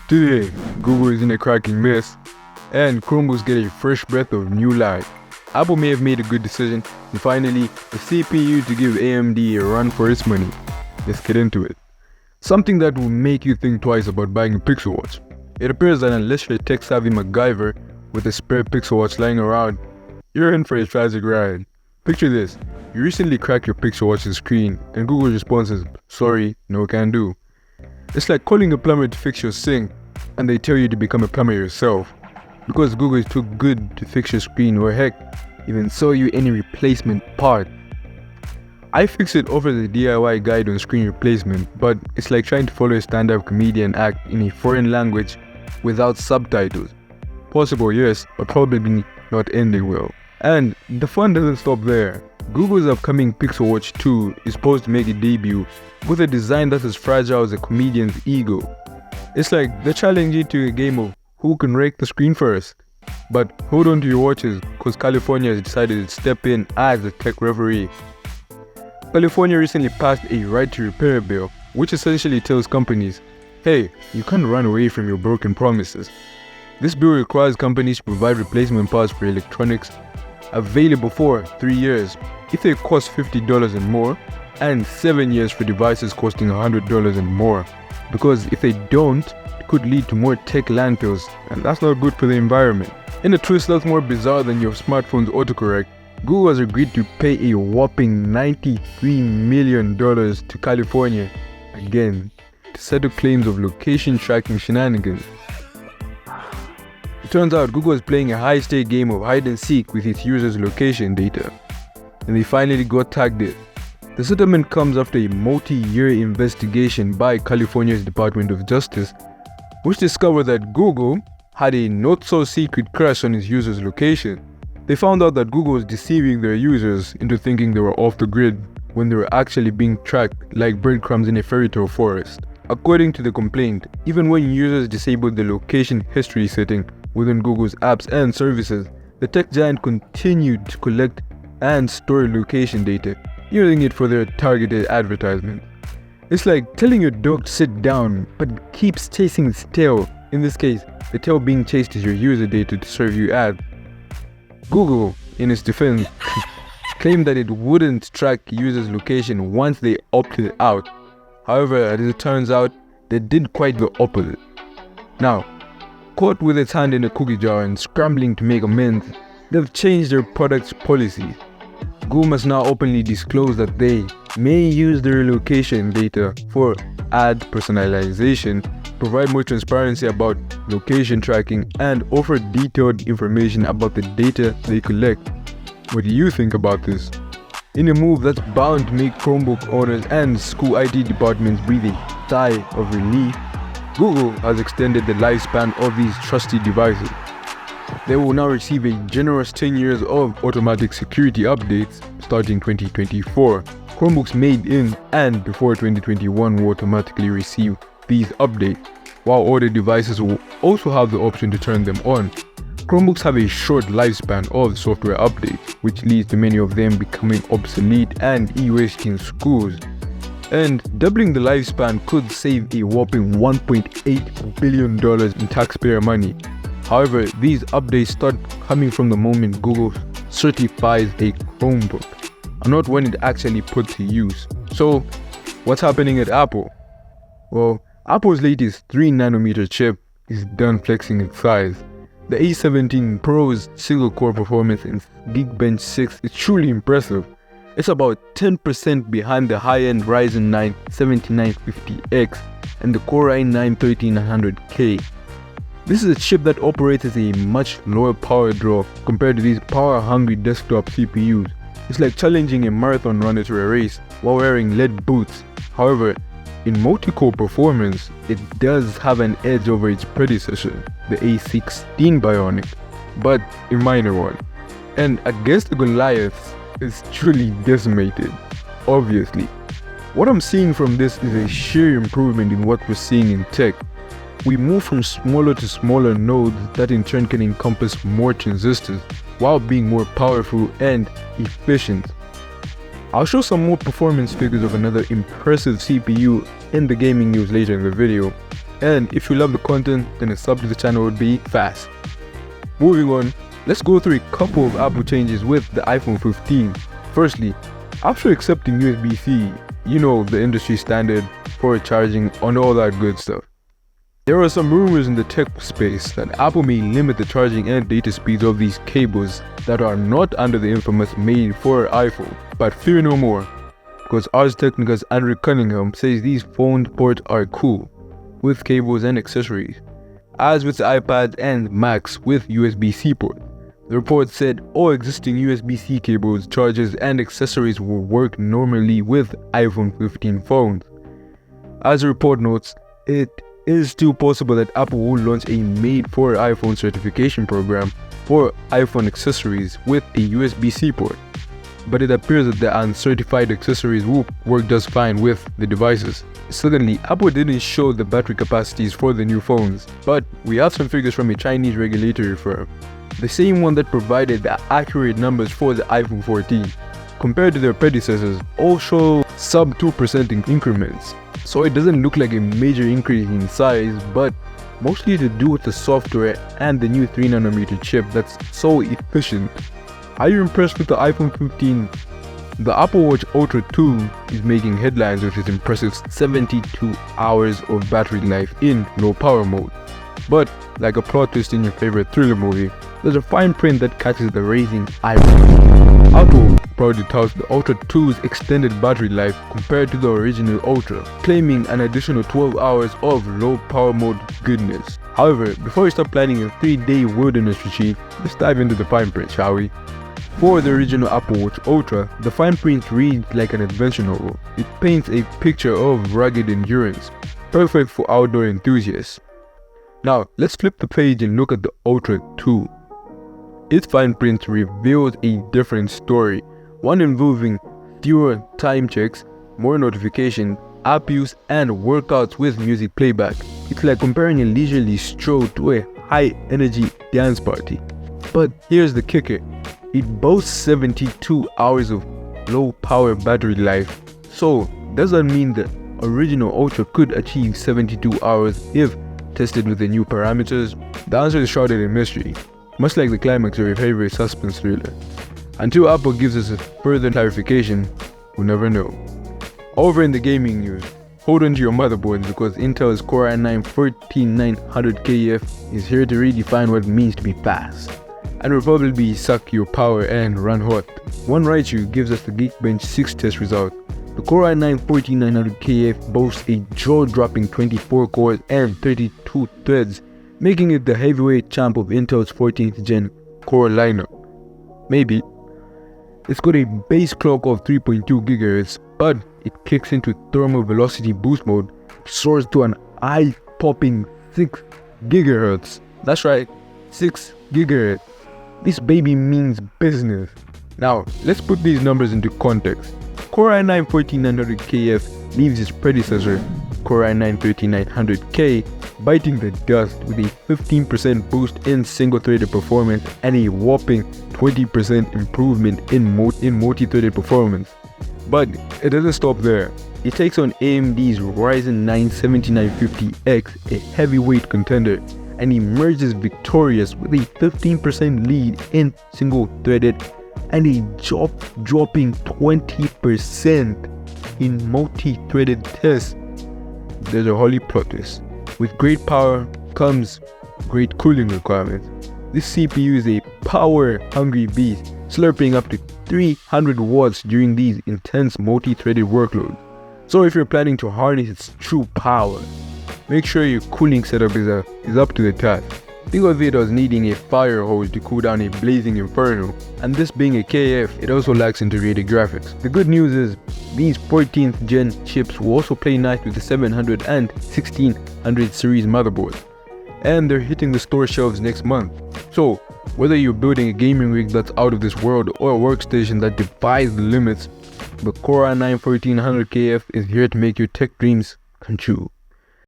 Today, Google is in a cracking mess, and Chromebooks get a fresh breath of new life. Apple may have made a good decision, and finally, a CPU to give AMD a run for its money. Let's get into it. Something that will make you think twice about buying a Pixel Watch. It appears that unless you're a tech-savvy MacGyver with a spare Pixel Watch lying around, you're in for a tragic ride. Picture this: you recently cracked your Pixel Watch's screen, and Google's response is, "Sorry, no can do." It's like calling a plumber to fix your sink, and they tell you to become a plumber yourself. Because Google is too good to fix your screen, or heck, even sell you any replacement part. iFixit offers a DIY guide on screen replacement, but it's like trying to follow a stand-up comedian act in a foreign language without subtitles. Possible, yes, but probably not ending well. And the fun doesn't stop there. Google's upcoming Pixel Watch 2 is supposed to make a debut with a design that's as fragile as a comedian's ego. It's like they're challenging you to a game of who can rake the screen first. But hold on to your watches, cause California has decided to step in as a tech referee. California recently passed a right to repair bill, which essentially tells companies, hey, you can't run away from your broken promises. This bill requires companies to provide replacement parts for electronics available for 3 years if they cost $50 and more, and 7 years for devices costing $100 and more. Because if they don't, it could lead to more tech landfills, and that's not good for the environment. In a twist that's more bizarre than your smartphone's autocorrect, Google has agreed to pay a whopping $93 million to California, again, to settle claims of location tracking shenanigans. It turns out Google is playing a high-stake game of hide-and-seek with its users' location data, and they finally got tagged it. The settlement comes after a multi-year investigation by California's Department of Justice, which discovered that Google had a not-so-secret crush on its users' location. They found out that Google was deceiving their users into thinking they were off the grid when they were actually being tracked like breadcrumbs in a fairy tale forest. According to the complaint, even when users disabled the location history setting within Google's apps and services, the tech giant continued to collect and store location data, using it for their targeted advertisement. It's like telling your dog to sit down, but it keeps chasing its tail. In this case, the tail being chased is your user data to serve you ads. Google, in its defense, claimed that it wouldn't track users' location once they opted out. However, as it turns out, they did quite the opposite. Now, caught with its hand in a cookie jar and scrambling to make amends, they've changed their product's policies. Google must now openly disclose that they may use their location data for ad personalization, provide more transparency about location tracking, and offer detailed information about the data they collect. What do you think about this? In a move that's bound to make Chromebook owners and school IT departments breathe a sigh of relief, Google has extended the lifespan of these trusty devices. They will now receive a generous 10 years of automatic security updates starting 2024. Chromebooks made in and before 2021 will automatically receive these updates, while older devices will also have the option to turn them on. Chromebooks have a short lifespan of software updates, which leads to many of them becoming obsolete and e-waste in schools. And doubling the lifespan could save a whopping $1.8 billion in taxpayer money. However, these updates start coming from the moment Google certifies a Chromebook, and not when it actually put to use. So, what's happening at Apple? Well, Apple's latest 3nm chip is done flexing its size. The A17 Pro's single-core performance in Geekbench 6 is truly impressive. It's about 10% behind the high-end Ryzen 9 7950X and the Core i9 13900K. This is a chip that operates at a much lower power draw compared to these power-hungry desktop CPUs. It's like challenging a marathon runner to a race while wearing lead boots. However, in multi-core performance, it does have an edge over its predecessor, the A16 Bionic, but a minor one. And against the Goliaths, it's truly decimated, obviously. What I'm seeing from this is a sheer improvement in what we're seeing in tech. We move from smaller to smaller nodes that in turn can encompass more transistors while being more powerful and efficient. I'll show some more performance figures of another impressive CPU in the gaming news later in the video. and if you love the content, then a sub to the channel would be fast. Moving on, let's go through a couple of Apple changes with the iPhone 15. Firstly, after accepting USB-C, you know, the industry standard for charging and all that good stuff. There are some rumors in the tech space that Apple may limit the charging and data speeds of these cables that are not under the infamous made for iPhone. But fear no more, because Ars Technica's Andrew Cunningham says these phone ports are cool, with cables and accessories, as with iPads and Macs with USB-C ports. The report said all existing USB-C cables, chargers, and accessories will work normally with iPhone 15 phones. As the report notes, it is still possible that Apple will launch a made-for iPhone certification program for iPhone accessories with a USB-C port, but it appears that the uncertified accessories will work just fine with the devices. Secondly, Apple didn't show the battery capacities for the new phones, but we have some figures from a Chinese regulatory firm, the same one that provided the accurate numbers for the iPhone 14. Compared to their predecessors, all show sub 2% in increments, so it doesn't look like a major increase in size, but mostly to do with the software and the new 3nm chip that's so efficient. Are you impressed with the iPhone 15? The Apple Watch Ultra 2 is making headlines with its impressive 72 hours of battery life in low power mode. But like a plot twist in your favorite thriller movie, there's a fine print that catches the raising eyebrows. Apple proudly touts the Ultra 2's extended battery life compared to the original Ultra, claiming an additional 12 hours of low power mode goodness. However, before we start planning a 3-day wilderness retreat, let's dive into the fine print, shall we? For the original Apple Watch Ultra, the fine print reads like an adventure novel. It paints a picture of rugged endurance, perfect for outdoor enthusiasts. Now, let's flip the page and look at the Ultra 2. Its fine print reveals a different story, one involving fewer time checks, more notifications, app use, and workouts with music playback. It's like comparing a leisurely stroll to a high-energy dance party. But here's the kicker. It boasts 72 hours of low-power battery life. So, does that mean the original Ultra could achieve 72 hours if tested with the new parameters? The answer is shrouded in mystery, much like the climax of your favorite suspense thriller. Until Apple gives us a further clarification, we'll never know. Over in the gaming news, hold on to your motherboards because Intel's Core i9-14900KF is here to redefine what it means to be fast, and will probably suck your power and run hot. One Raichu gives us the Geekbench 6 test result. The Core i9-14900KF boasts a jaw-dropping 24 cores and 32 threads, making it the heavyweight champ of Intel's 14th gen core lineup. Maybe. It's got a base clock of 3.2 GHz, but it kicks into thermal velocity boost mode, soars to an eye-popping 6 GHz. That's right, 6 GHz. This baby means business. Now, let's put these numbers into context. Core i9-14900KF leaves its predecessor, Core i9-13900K, biting the dust with a 15% boost in single-threaded performance and a whopping 20% improvement in multi-threaded performance. But it doesn't stop there. It takes on AMD's Ryzen 9 7950X, a heavyweight contender, and emerges victorious with a 15% lead in single-threaded and a jaw-dropping 20% in multi-threaded tests. There's a holy plot twist. With great power comes great cooling requirements. This CPU is a power-hungry beast, slurping up to 300 watts during these intense multi-threaded workloads. So if you're planning to harness its true power, make sure your cooling setup is up to the task. Think of it as needing a fire hose to cool down a blazing inferno, and this being a KF, it also lacks integrated graphics. The good news is, these 14th gen chips will also play nice with the 700 and 1600 series motherboards, and they're hitting the store shelves next month. So, whether you're building a gaming rig that's out of this world or a workstation that defies the limits, the Core i9-14900KF is here to make your tech dreams come true.